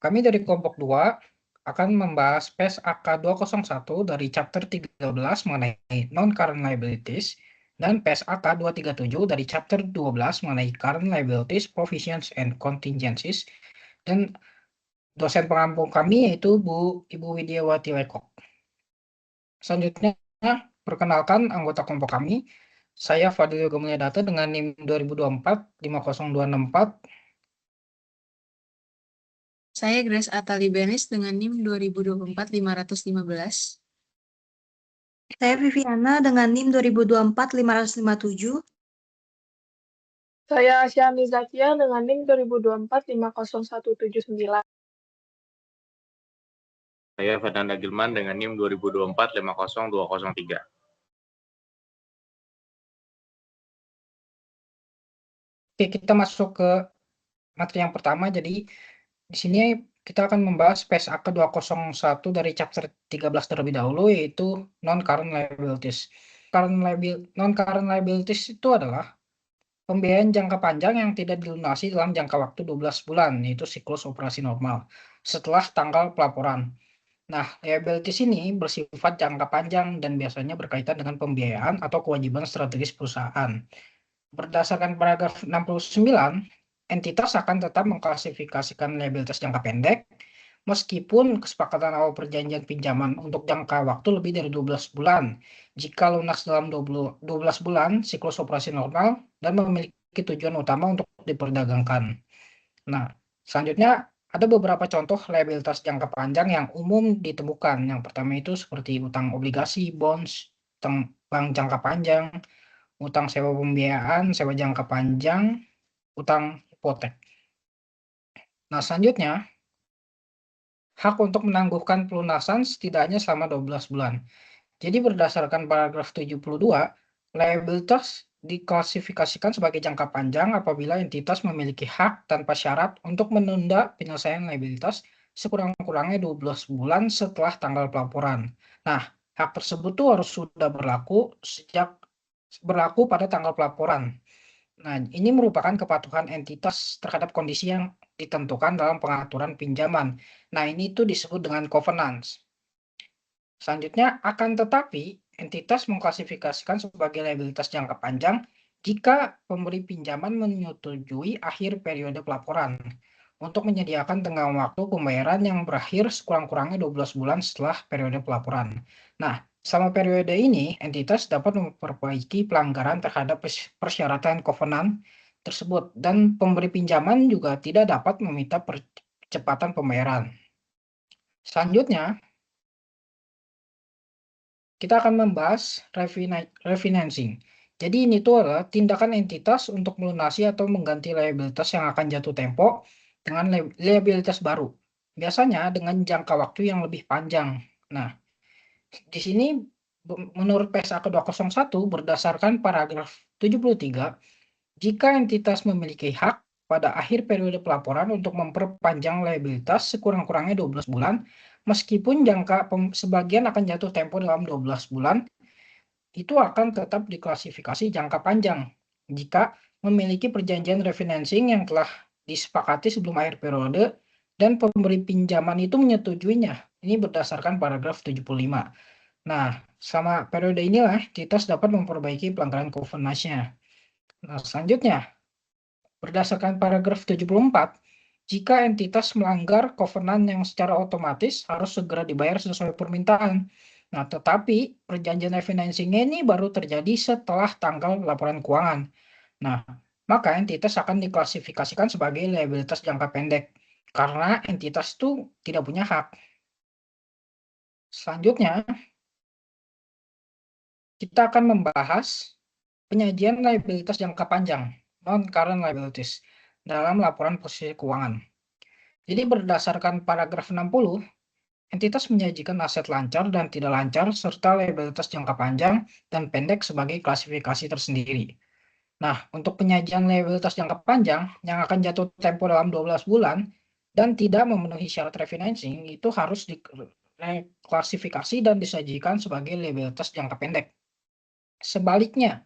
Kami dari kelompok 2 akan membahas PES AK 201 dari chapter 13 mengenai non-current liabilities dan PES AK 237 dari chapter 12 mengenai current liabilities, provisions, and contingencies. Dan dosen pengampu kami yaitu Ibu Widiawati Lekok. Selanjutnya, perkenalkan anggota kelompok kami. Saya Fadil Yoga Mulyadata dengan NIM 2024-50264. Saya Grace Atali Benis dengan NIM 2024-515. Saya Viviana dengan NIM 2024-557. Saya Asyani Zakia dengan NIM 2024-50179. Saya Fernanda Gilman dengan NIM 2024-50203. Oke, kita masuk ke materi yang pertama. Jadi di sini kita akan membahas PES AK 201 dari chapter 13 terlebih dahulu, yaitu non-current liabilities. Non-current liabilities itu adalah pembiayaan jangka panjang yang tidak dilunasi dalam jangka waktu 12 bulan, yaitu siklus operasi normal, setelah tanggal pelaporan. Nah, liabilities ini bersifat jangka panjang dan biasanya berkaitan dengan pembiayaan atau kewajiban strategis perusahaan. Berdasarkan paragraf 69, entitas akan tetap mengklasifikasikan liabilitas jangka pendek meskipun kesepakatan awal perjanjian pinjaman untuk jangka waktu lebih dari 12 bulan jika lunas dalam 12 bulan siklus operasi normal dan memiliki tujuan utama untuk diperdagangkan. Nah, selanjutnya ada beberapa contoh liabilitas jangka panjang yang umum ditemukan. Yang pertama itu seperti utang obligasi, bonds, utang bank jangka panjang, utang sewa pembiayaan, sewa jangka panjang, utang hipotek. Nah, selanjutnya, hak untuk menangguhkan pelunasan setidaknya selama 12 bulan. Jadi berdasarkan paragraf 72, liabilitas diklasifikasikan sebagai jangka panjang apabila entitas memiliki hak tanpa syarat untuk menunda penyelesaian liabilitas sekurang-kurangnya 12 bulan setelah tanggal pelaporan. Nah, hak tersebut tuh harus sudah berlaku pada tanggal pelaporan. Nah, ini merupakan kepatuhan entitas terhadap kondisi yang ditentukan dalam pengaturan pinjaman. Nah, ini tuh disebut dengan covenants. Selanjutnya, akan tetapi entitas mengklasifikasikan sebagai liabilitas jangka panjang jika pemberi pinjaman menyetujui akhir periode pelaporan untuk menyediakan tenggang waktu pembayaran yang berakhir sekurang-kurangnya 12 bulan setelah periode pelaporan. Nah, selama periode ini, entitas dapat memperbaiki pelanggaran terhadap persyaratan covenant tersebut dan pemberi pinjaman juga tidak dapat meminta percepatan pembayaran. Selanjutnya, kita akan membahas refinancing. Jadi ini tuh adalah tindakan entitas untuk melunasi atau mengganti liabilitas yang akan jatuh tempo dengan liabilitas baru. Biasanya dengan jangka waktu yang lebih panjang. Nah, di sini menurut PSA ke-201 berdasarkan paragraf 73, jika entitas memiliki hak pada akhir periode pelaporan untuk memperpanjang liabilitas sekurang-kurangnya 12 bulan, meskipun jangka sebagian akan jatuh tempo dalam 12 bulan, itu akan tetap diklasifikasi jangka panjang jika memiliki perjanjian refinancing yang telah disepakati sebelum akhir periode dan pemberi pinjaman itu menyetujuinya. Ini berdasarkan paragraf 75. Nah, selama periode inilah entitas dapat memperbaiki pelanggaran covenants-nya. Nah, selanjutnya, berdasarkan paragraf 74, jika entitas melanggar covenant yang secara otomatis harus segera dibayar sesuai permintaan. Nah, tetapi perjanjian refinancing ini baru terjadi setelah tanggal laporan keuangan. Nah, maka entitas akan diklasifikasikan sebagai liabilitas jangka pendek karena entitas itu tidak punya hak. Selanjutnya, kita akan membahas penyajian liabilitas jangka panjang, non-current liabilities, dalam laporan posisi keuangan. Jadi berdasarkan paragraf 60, entitas menyajikan aset lancar dan tidak lancar serta liabilitas jangka panjang dan pendek sebagai klasifikasi tersendiri. Nah, untuk penyajian liabilitas jangka panjang yang akan jatuh tempo dalam 12 bulan dan tidak memenuhi syarat refinancing itu harus diklasifikasi dan disajikan sebagai liabilitas jangka pendek. Sebaliknya,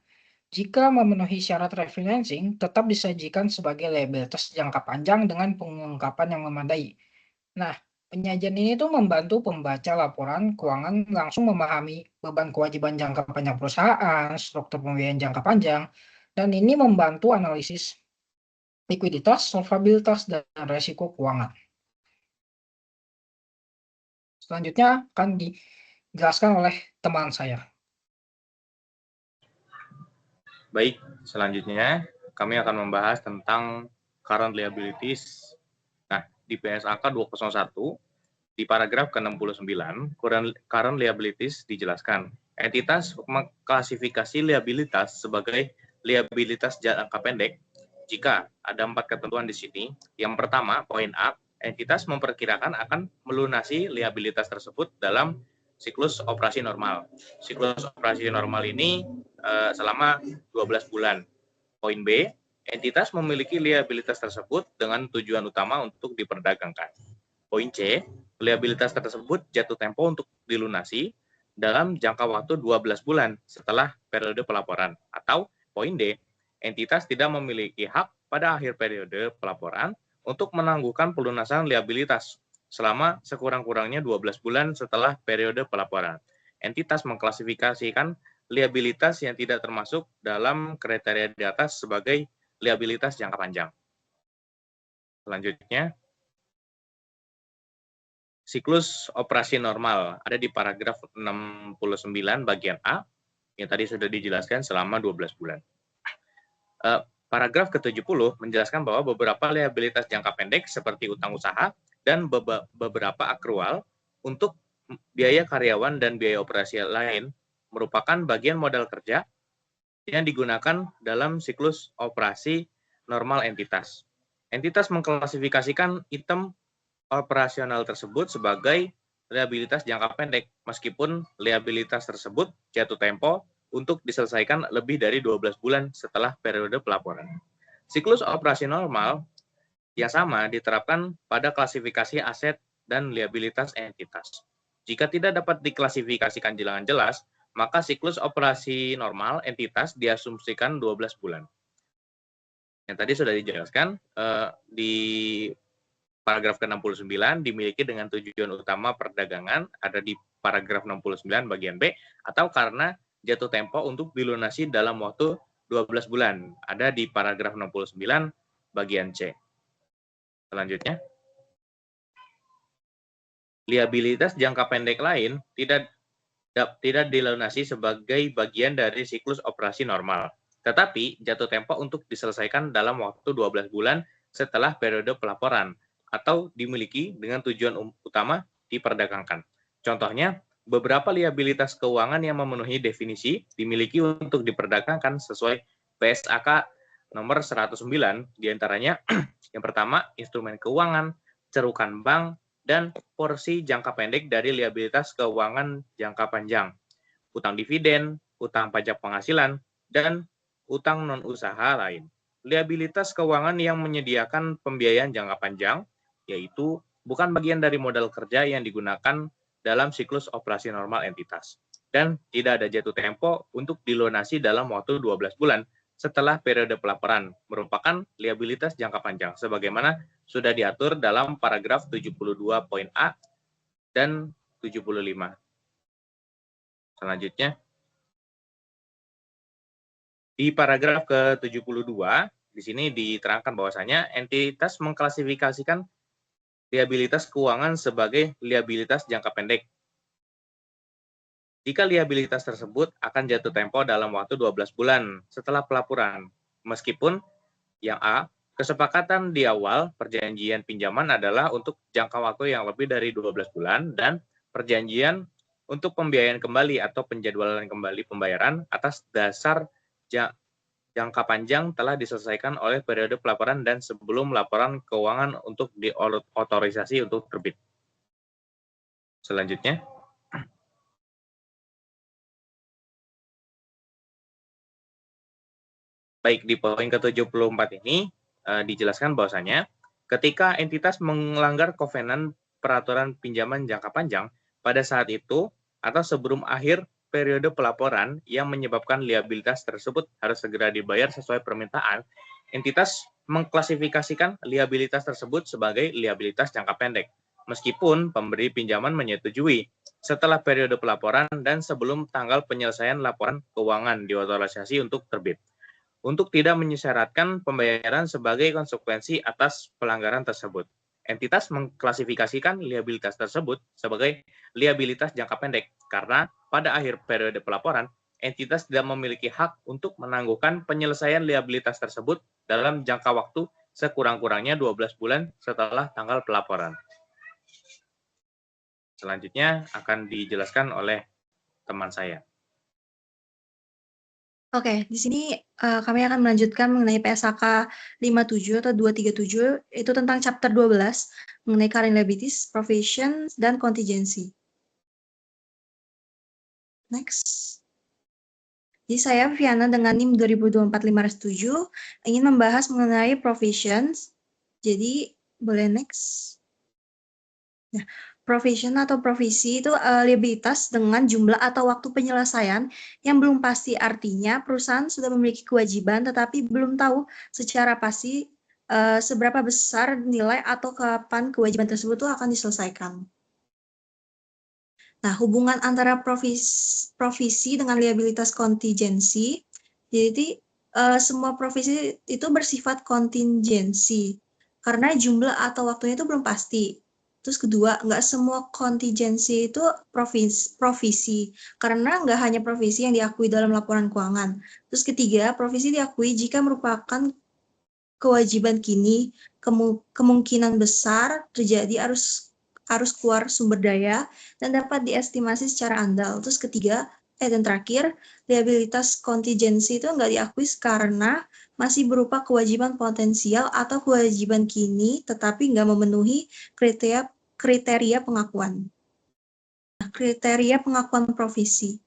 jika memenuhi syarat refinancing tetap disajikan sebagai liabilitas jangka panjang dengan pengungkapan yang memadai. Nah, penyajian ini tuh membantu pembaca laporan keuangan langsung memahami beban kewajiban jangka panjang perusahaan, struktur pembiayaan jangka panjang, dan ini membantu analisis likuiditas, solvabilitas, dan resiko keuangan. Selanjutnya akan dijelaskan oleh teman saya. Baik, selanjutnya kami akan membahas tentang current liabilities. Nah, di PSAK 201, di paragraf ke-69, current liabilities dijelaskan. Entitas mengklasifikasi liabilitas sebagai liabilitas jangka pendek jika ada 4 ketentuan di sini. Yang pertama, poin A, entitas memperkirakan akan melunasi liabilitas tersebut dalam siklus operasi normal. Siklus operasi normal ini selama 12 bulan. Poin B, entitas memiliki liabilitas tersebut dengan tujuan utama untuk diperdagangkan. Poin C, liabilitas tersebut jatuh tempo untuk dilunasi dalam jangka waktu 12 bulan setelah periode pelaporan. Atau poin D, entitas tidak memiliki hak pada akhir periode pelaporan untuk menangguhkan pelunasan liabilitas selama sekurang-kurangnya 12 bulan setelah periode pelaporan. Entitas mengklasifikasikan liabilitas yang tidak termasuk dalam kriteria di atas sebagai liabilitas jangka panjang. Selanjutnya, siklus operasi normal ada di paragraf 69 bagian A yang tadi sudah dijelaskan selama 12 bulan. Paragraf ke-70 menjelaskan bahwa beberapa liabilitas jangka pendek seperti utang usaha dan beberapa akrual untuk biaya karyawan dan biaya operasi lain merupakan bagian modal kerja yang digunakan dalam siklus operasi normal entitas. Entitas mengklasifikasikan item operasional tersebut sebagai liabilitas jangka pendek, meskipun liabilitas tersebut jatuh tempo untuk diselesaikan lebih dari 12 bulan setelah periode pelaporan. Siklus operasi normal yang sama diterapkan pada klasifikasi aset dan liabilitas entitas. Jika tidak dapat diklasifikasikan dengan jelas, maka siklus operasi normal entitas diasumsikan 12 bulan. Yang tadi sudah dijelaskan, di paragraf ke-69 dimiliki dengan tujuan utama perdagangan, ada di paragraf 69 bagian B, atau karena jatuh tempo untuk dilunasi dalam waktu 12 bulan, ada di paragraf 69 bagian C. Selanjutnya, liabilitas jangka pendek lain tidak dilunasi sebagai bagian dari siklus operasi normal, tetapi jatuh tempo untuk diselesaikan dalam waktu 12 bulan setelah periode pelaporan, atau dimiliki dengan tujuan utama diperdagangkan. Contohnya, beberapa liabilitas keuangan yang memenuhi definisi dimiliki untuk diperdagangkan sesuai PSAK nomor 109, diantaranya yang pertama, instrumen keuangan, cerukan bank, dan porsi jangka pendek dari liabilitas keuangan jangka panjang, utang dividen, utang pajak penghasilan, dan utang non-usaha lain. Liabilitas keuangan yang menyediakan pembiayaan jangka panjang, yaitu bukan bagian dari modal kerja yang digunakan dalam siklus operasi normal entitas, dan tidak ada jatuh tempo untuk dilunasi dalam waktu 12 bulan setelah periode pelaporan, merupakan liabilitas jangka panjang, sebagaimana sudah diatur dalam paragraf 72 poin A dan 75. Selanjutnya, di paragraf ke-72, di sini diterangkan bahwasanya entitas mengklasifikasikan liabilitas keuangan sebagai liabilitas jangka pendek. Jika liabilitas tersebut akan jatuh tempo dalam waktu 12 bulan setelah pelaporan, meskipun yang A, kesepakatan di awal perjanjian pinjaman adalah untuk jangka waktu yang lebih dari 12 bulan dan perjanjian untuk pembiayaan kembali atau penjadwalan kembali pembayaran atas dasar jangka panjang telah diselesaikan oleh periode pelaporan dan sebelum laporan keuangan untuk diotorisasi untuk terbit. Selanjutnya, baik, di poin ke-74 ini dijelaskan bahwasanya ketika entitas melanggar kovenan peraturan pinjaman jangka panjang pada saat itu atau sebelum akhir periode pelaporan yang menyebabkan liabilitas tersebut harus segera dibayar sesuai permintaan, entitas mengklasifikasikan liabilitas tersebut sebagai liabilitas jangka pendek. meskipun pemberi pinjaman menyetujui setelah periode pelaporan dan sebelum tanggal penyelesaian laporan keuangan diotorisasi untuk terbit, untuk tidak mensyaratkan pembayaran sebagai konsekuensi atas pelanggaran tersebut. Entitas mengklasifikasikan liabilitas tersebut sebagai liabilitas jangka pendek karena pada akhir periode pelaporan, entitas tidak memiliki hak untuk menangguhkan penyelesaian liabilitas tersebut dalam jangka waktu sekurang-kurangnya 12 bulan setelah tanggal pelaporan. Selanjutnya akan dijelaskan oleh teman saya. Oke, di sini kami akan melanjutkan mengenai PSAK 57 atau 237, itu tentang chapter 12, mengenai current liabilities, provision, dan contingency. Next. Jadi saya, Viviana, dengan NIM 2024-507, ingin membahas mengenai provisions. Jadi, boleh next. Nah, provision atau provisi itu liabilitas dengan jumlah atau waktu penyelesaian yang belum pasti, artinya perusahaan sudah memiliki kewajiban tetapi belum tahu secara pasti seberapa besar nilai atau kapan kewajiban tersebut itu akan diselesaikan. Nah, hubungan antara provisi dengan liabilitas kontingensi, jadi semua provisi itu bersifat kontingensi karena jumlah atau waktunya itu belum pasti. Terus kedua, nggak semua kontingensi itu provisi, karena nggak hanya provisi yang diakui dalam laporan keuangan. Terus ketiga, provisi diakui jika merupakan kewajiban kini, kemungkinan besar terjadi arus keluar sumber daya, dan dapat diestimasi secara andal. Terus ketiga, dan terakhir, liabilitas kontingensi itu nggak diakui karena masih berupa kewajiban potensial atau kewajiban kini, tetapi nggak memenuhi kriteria pengakuan. Nah, kriteria pengakuan provisi.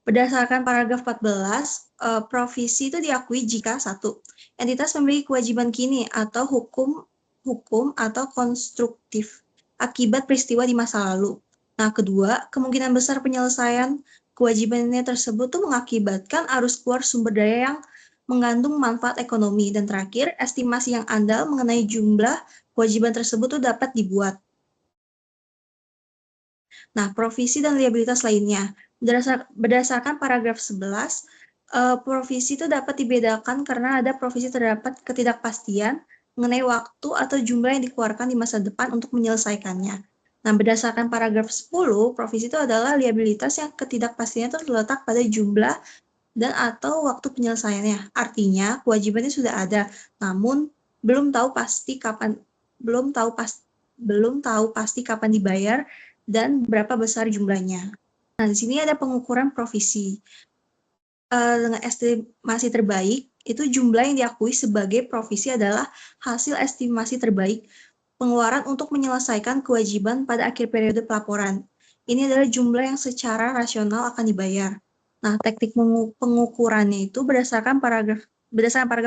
Berdasarkan paragraf 14, provisi itu diakui jika 1. Entitas memiliki kewajiban kini atau hukum atau konstruktif akibat peristiwa di masa lalu. Nah, kedua, kemungkinan besar penyelesaian kewajibannya tersebut tuh mengakibatkan arus keluar sumber daya yang mengandung manfaat ekonomi. Dan terakhir, estimasi yang andal mengenai jumlah kewajiban tersebut tuh dapat dibuat. Nah, provisi dan liabilitas lainnya. Berdasarkan paragraf 11, provisi itu dapat dibedakan karena ada provisi terdapat ketidakpastian mengenai waktu atau jumlah yang dikeluarkan di masa depan untuk menyelesaikannya. Nah, berdasarkan paragraf 10, provisi itu adalah liabilitas yang ketidakpastiannya terletak pada jumlah dan atau waktu penyelesaiannya. Artinya, kewajibannya sudah ada, namun belum tahu pasti kapan dibayar dan berapa besar jumlahnya. Nah, di sini ada pengukuran provisi. Dengan estimasi terbaik, itu jumlah yang diakui sebagai provisi adalah hasil estimasi terbaik pengeluaran untuk menyelesaikan kewajiban pada akhir periode pelaporan. Ini adalah jumlah yang secara rasional akan dibayar. Nah, teknik pengukurannya itu berdasarkan paragraf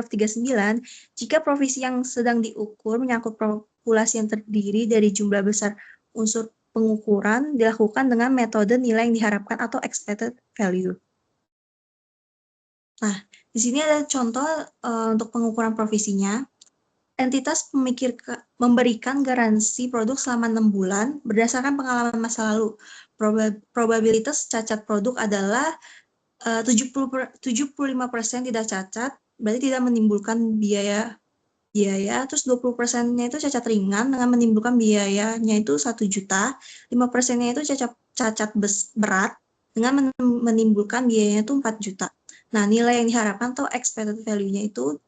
39, jika provisi yang sedang diukur menyangkut populasi yang terdiri dari jumlah besar unsur pengukuran dilakukan dengan metode nilai yang diharapkan atau expected value. Nah, di sini ada contoh untuk pengukuran provisinya. Entitas memberikan garansi produk selama 6 bulan berdasarkan pengalaman masa lalu. Probabilitas cacat produk adalah 75% tidak cacat, berarti tidak menimbulkan biaya, terus 20%-nya itu cacat ringan dengan menimbulkan biayanya itu 1 juta, 5%-nya itu cacat berat dengan menimbulkan biayanya itu 4 juta. Nah, nilai yang diharapkan atau expected value-nya itu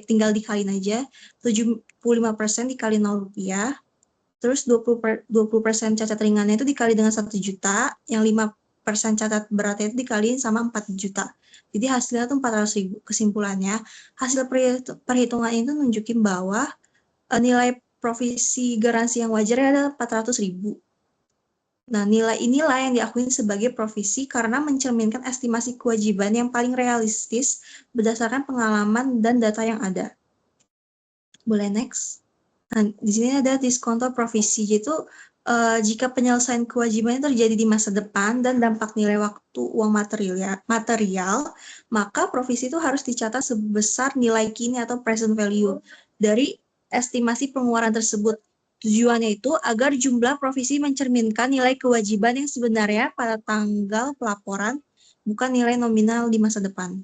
tinggal dikaliin aja, 75% dikali 0 rupiah, terus 20% cacat ringannya itu dikali dengan 1 juta, yang 5% cacat beratnya itu dikaliin sama 4 juta. Jadi hasilnya itu 400.000. Kesimpulannya, hasil perhitungan itu nunjukin bahwa nilai provisi garansi yang wajar adalah 400.000. Nah, nilai inilah yang diakui sebagai provisi karena mencerminkan estimasi kewajiban yang paling realistis berdasarkan pengalaman dan data yang ada. Boleh next? Nah, di sini ada diskonto provisi, yaitu jika penyelesaian kewajibannya terjadi di masa depan dan dampak nilai waktu uang material, maka provisi itu harus dicatat sebesar nilai kini atau present value dari estimasi pengeluaran tersebut. Tujuannya itu agar jumlah provisi mencerminkan nilai kewajiban yang sebenarnya pada tanggal pelaporan, bukan nilai nominal di masa depan.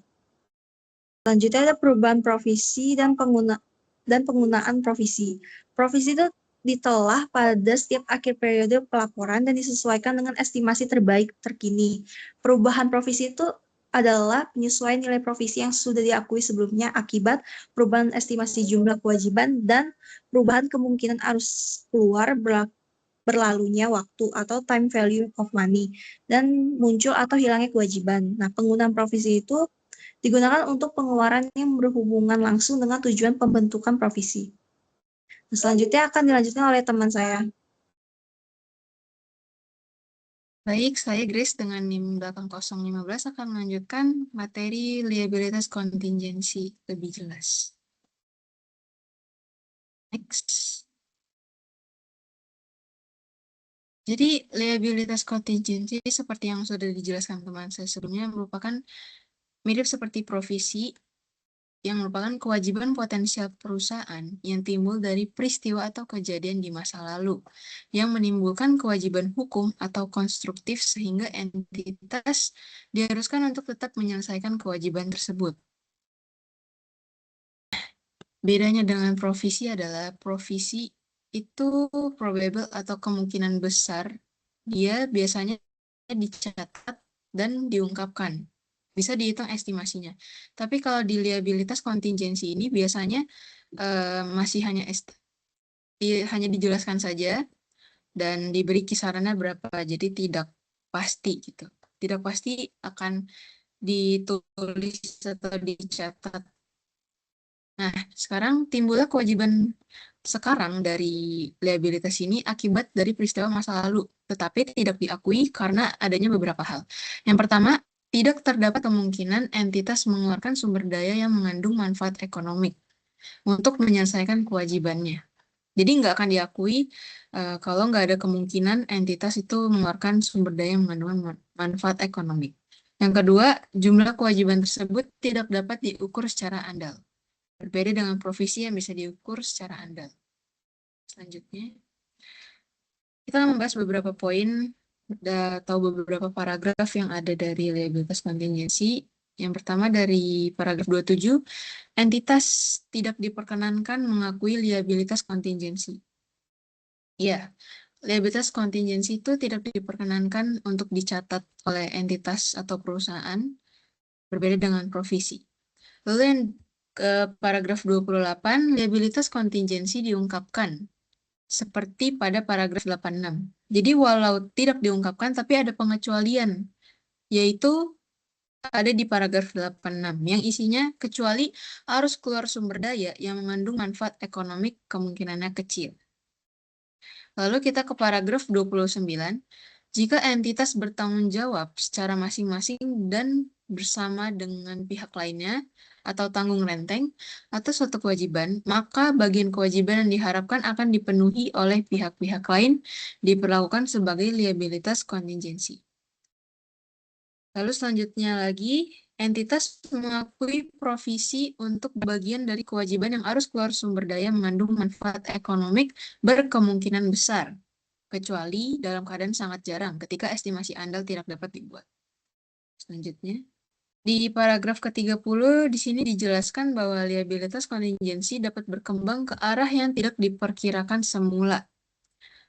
Selanjutnya ada perubahan provisi dan penggunaan provisi. Provisi itu ditelah pada setiap akhir periode pelaporan dan disesuaikan dengan estimasi terbaik terkini. Perubahan provisi itu adalah penyesuaian nilai provisi yang sudah diakui sebelumnya akibat perubahan estimasi jumlah kewajiban dan perubahan kemungkinan arus keluar berlalunya waktu atau time value of money dan muncul atau hilangnya kewajiban. Nah, penggunaan provisi itu digunakan untuk pengeluaran yang berhubungan langsung dengan tujuan pembentukan provisi. Nah, selanjutnya akan dilanjutkan oleh teman saya. Baik, saya Grace dengan NIM 8015 akan melanjutkan materi liabilitas kontingensi lebih jelas. Next. Jadi, liabilitas kontingensi seperti yang sudah dijelaskan teman saya sebelumnya merupakan mirip seperti provisi yang merupakan kewajiban potensial perusahaan yang timbul dari peristiwa atau kejadian di masa lalu yang menimbulkan kewajiban hukum atau konstruktif sehingga entitas diharuskan untuk tetap menyelesaikan kewajiban tersebut. Bedanya dengan provisi adalah provisi itu probable atau kemungkinan besar dia biasanya dicatat dan diungkapkan. Bisa dihitung estimasinya. Tapi kalau di liabilitas kontingensi ini biasanya masih hanya dijelaskan saja dan diberi kisarannya berapa. Jadi tidak pasti gitu. Tidak pasti akan ditulis atau dicatat. Nah, sekarang timbullah kewajiban sekarang dari liabilitas ini akibat dari peristiwa masa lalu, tetapi tidak diakui karena adanya beberapa hal. Yang pertama, tidak terdapat kemungkinan entitas mengeluarkan sumber daya yang mengandung manfaat ekonomik untuk menyelesaikan kewajibannya. Jadi nggak akan diakui kalau nggak ada kemungkinan entitas itu mengeluarkan sumber daya yang mengandung manfaat ekonomik. Yang kedua, jumlah kewajiban tersebut tidak dapat diukur secara andal. Berbeda dengan provisi yang bisa diukur secara andal. Selanjutnya, kita akan membahas beberapa poin atau beberapa paragraf yang ada dari liabilitas kontingensi. Yang pertama dari paragraf 27, entitas tidak diperkenankan mengakui liabilitas kontingensi. Ya, liabilitas kontingensi itu tidak diperkenankan untuk dicatat oleh entitas atau perusahaan, berbeda dengan provisi. Lalu yang ke paragraf 28, liabilitas kontingensi diungkapkan seperti pada paragraf 86. Jadi walau tidak diungkapkan tapi ada pengecualian, yaitu ada di paragraf 86 yang isinya kecuali arus keluar sumber daya yang mengandung manfaat ekonomik kemungkinannya kecil. Lalu kita ke paragraf 29. Jika entitas bertanggung jawab secara masing-masing dan bersama dengan pihak lainnya atau tanggung renteng atau suatu kewajiban, maka bagian kewajiban yang diharapkan akan dipenuhi oleh pihak-pihak lain diperlakukan sebagai liabilitas kontingensi. Lalu selanjutnya lagi, entitas mengakui provisi untuk bagian dari kewajiban yang harus keluar sumber daya mengandung manfaat ekonomik berkemungkinan besar, kecuali dalam keadaan sangat jarang ketika estimasi andal tidak dapat dibuat. Selanjutnya, di paragraf ke-30 di sini dijelaskan bahwa liabilitas kontingensi dapat berkembang ke arah yang tidak diperkirakan semula.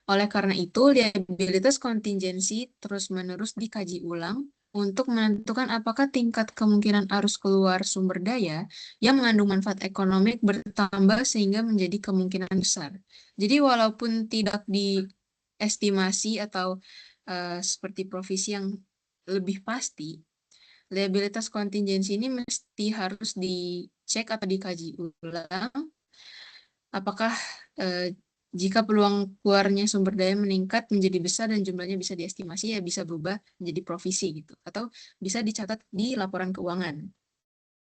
Oleh karena itu, liabilitas kontingensi terus-menerus dikaji ulang untuk menentukan apakah tingkat kemungkinan arus keluar sumber daya yang mengandung manfaat ekonomik bertambah sehingga menjadi kemungkinan besar. Jadi walaupun tidak diestimasi atau seperti provisi yang lebih pasti, liabilitas kontingensi ini mesti harus dicek atau dikaji ulang apakah jika peluang keluarnya sumber daya meningkat menjadi besar dan jumlahnya bisa diestimasi, ya bisa berubah menjadi provisi gitu, atau bisa dicatat di laporan keuangan.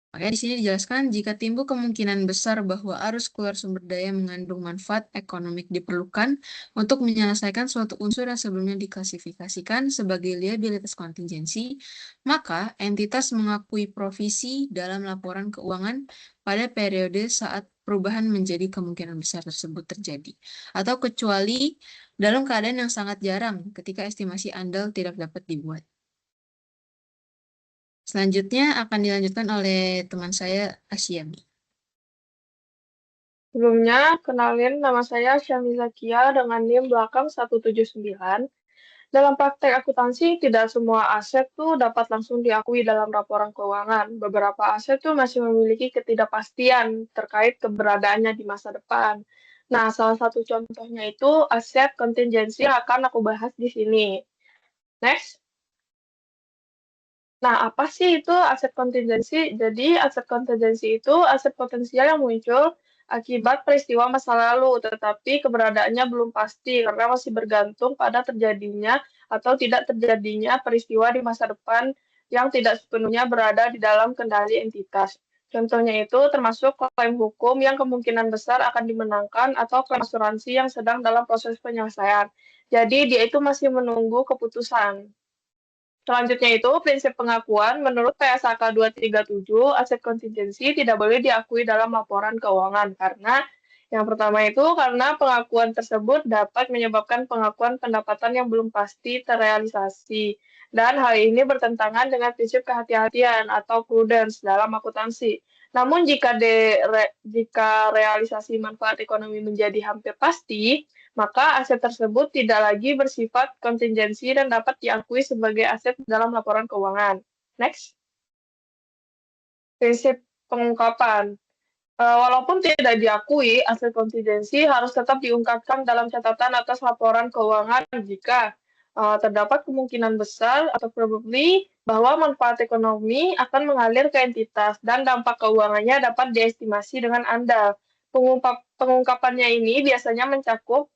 Makanya di sini dijelaskan jika timbul kemungkinan besar bahwa arus keluar sumber daya mengandung manfaat ekonomik diperlukan untuk menyelesaikan suatu unsur yang sebelumnya diklasifikasikan sebagai liabilitas kontingensi, maka entitas mengakui provisi dalam laporan keuangan pada periode saat perubahan menjadi kemungkinan besar tersebut terjadi. Atau kecuali dalam keadaan yang sangat jarang ketika estimasi andal tidak dapat dibuat. Selanjutnya akan dilanjutkan oleh teman saya, Asyami. Sebelumnya, kenalin nama saya Syami Zakia dengan NIM belakang 179. Dalam praktek akuntansi, tidak semua aset tuh dapat langsung diakui dalam laporan keuangan. Beberapa aset tuh masih memiliki ketidakpastian terkait keberadaannya di masa depan. Nah, salah satu contohnya itu aset kontingensi yang akan aku bahas di sini. Next. Nah, apa sih itu aset kontingensi? Jadi, aset kontingensi itu aset potensial yang muncul akibat peristiwa masa lalu, tetapi keberadaannya belum pasti karena masih bergantung pada terjadinya atau tidak terjadinya peristiwa di masa depan yang tidak sepenuhnya berada di dalam kendali entitas. Contohnya itu termasuk klaim hukum yang kemungkinan besar akan dimenangkan atau klaim asuransi yang sedang dalam proses penyelesaian. Jadi, dia itu masih menunggu keputusan. Selanjutnya itu, prinsip pengakuan menurut PSAK 237, aset kontingensi tidak boleh diakui dalam laporan keuangan karena yang pertama itu karena pengakuan tersebut dapat menyebabkan pengakuan pendapatan yang belum pasti terrealisasi. Dan hal ini bertentangan dengan prinsip kehati-hatian atau prudence dalam akuntansi. Namun jika realisasi manfaat ekonomi menjadi hampir pasti, maka aset tersebut tidak lagi bersifat kontingensi dan dapat diakui sebagai aset dalam laporan keuangan. Next. Prinsip pengungkapan. Walaupun tidak diakui, aset kontingensi harus tetap diungkapkan dalam catatan atas laporan keuangan jika terdapat kemungkinan besar atau probably bahwa manfaat ekonomi akan mengalir ke entitas dan dampak keuangannya dapat diestimasi dengan andal. Pengungkapannya ini biasanya mencakup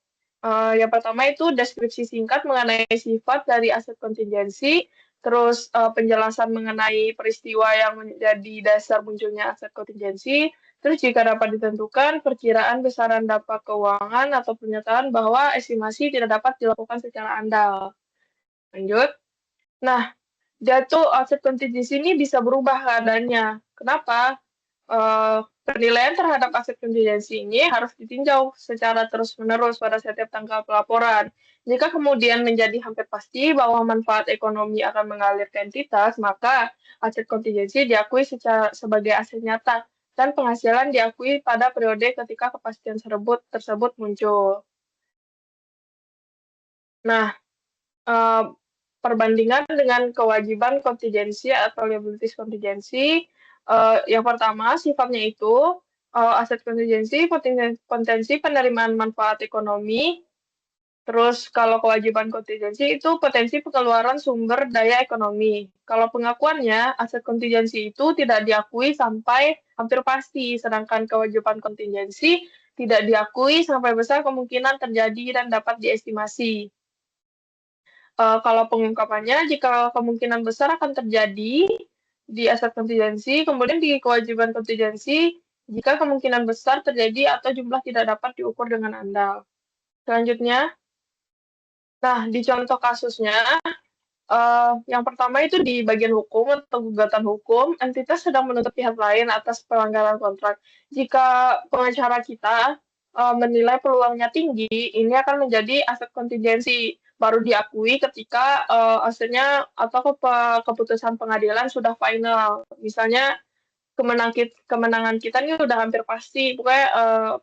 yang pertama itu deskripsi singkat mengenai sifat dari aset kontingensi, terus penjelasan mengenai peristiwa yang menjadi dasar munculnya aset kontingensi, terus jika dapat ditentukan perkiraan besaran dampak keuangan atau pernyataan bahwa estimasi tidak dapat dilakukan secara andal. Lanjut. Nah, jatuh aset kontingensi ini bisa berubah keadaannya. Kenapa? Penilaian terhadap aset kontingensi ini harus ditinjau secara terus-menerus pada setiap tanggal pelaporan. Jika kemudian menjadi hampir pasti bahwa manfaat ekonomi akan mengalir ke entitas, maka aset kontingensi diakui sebagai aset nyata dan penghasilan diakui pada periode ketika kepastian tersebut muncul. Nah, perbandingan dengan kewajiban kontingensi atau liabilities kontingensi, yang pertama sifatnya itu aset kontingensi potensi penerimaan manfaat ekonomi, terus kalau kewajiban kontingensi itu potensi pengeluaran sumber daya ekonomi. Kalau pengakuannya aset kontingensi itu tidak diakui sampai hampir pasti, sedangkan kewajiban kontingensi tidak diakui sampai besar kemungkinan terjadi dan dapat diestimasi. Kalau pengungkapannya, jika kemungkinan besar akan terjadi di aset kontingensi, kemudian di kewajiban kontingensi, jika kemungkinan besar terjadi atau jumlah tidak dapat diukur dengan andal. Selanjutnya, nah di contoh kasusnya, yang pertama itu di bagian hukum atau gugatan hukum, entitas sedang menuntut pihak lain atas pelanggaran kontrak. Jika pengacara kita menilai peluangnya tinggi, ini akan menjadi aset kontingensi baru diakui ketika asetnya atau keputusan pengadilan sudah final. Misalnya kemenangan kita ini udah hampir pasti, pokoknya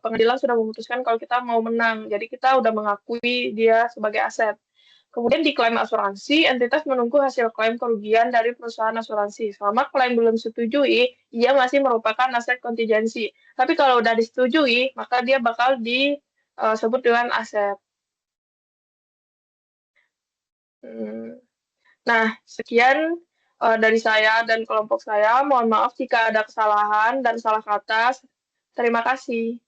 pengadilan sudah memutuskan kalau kita mau menang, jadi kita udah mengakui dia sebagai aset. Kemudian di klaim asuransi, entitas menunggu hasil klaim kerugian dari perusahaan asuransi. Selama klaim belum disetujui, ia masih merupakan aset kontingensi. Tapi kalau udah disetujui, maka dia bakal disebut dengan aset. Nah, sekian dari saya dan kelompok saya. Mohon maaf jika ada kesalahan dan salah kata. Terima kasih.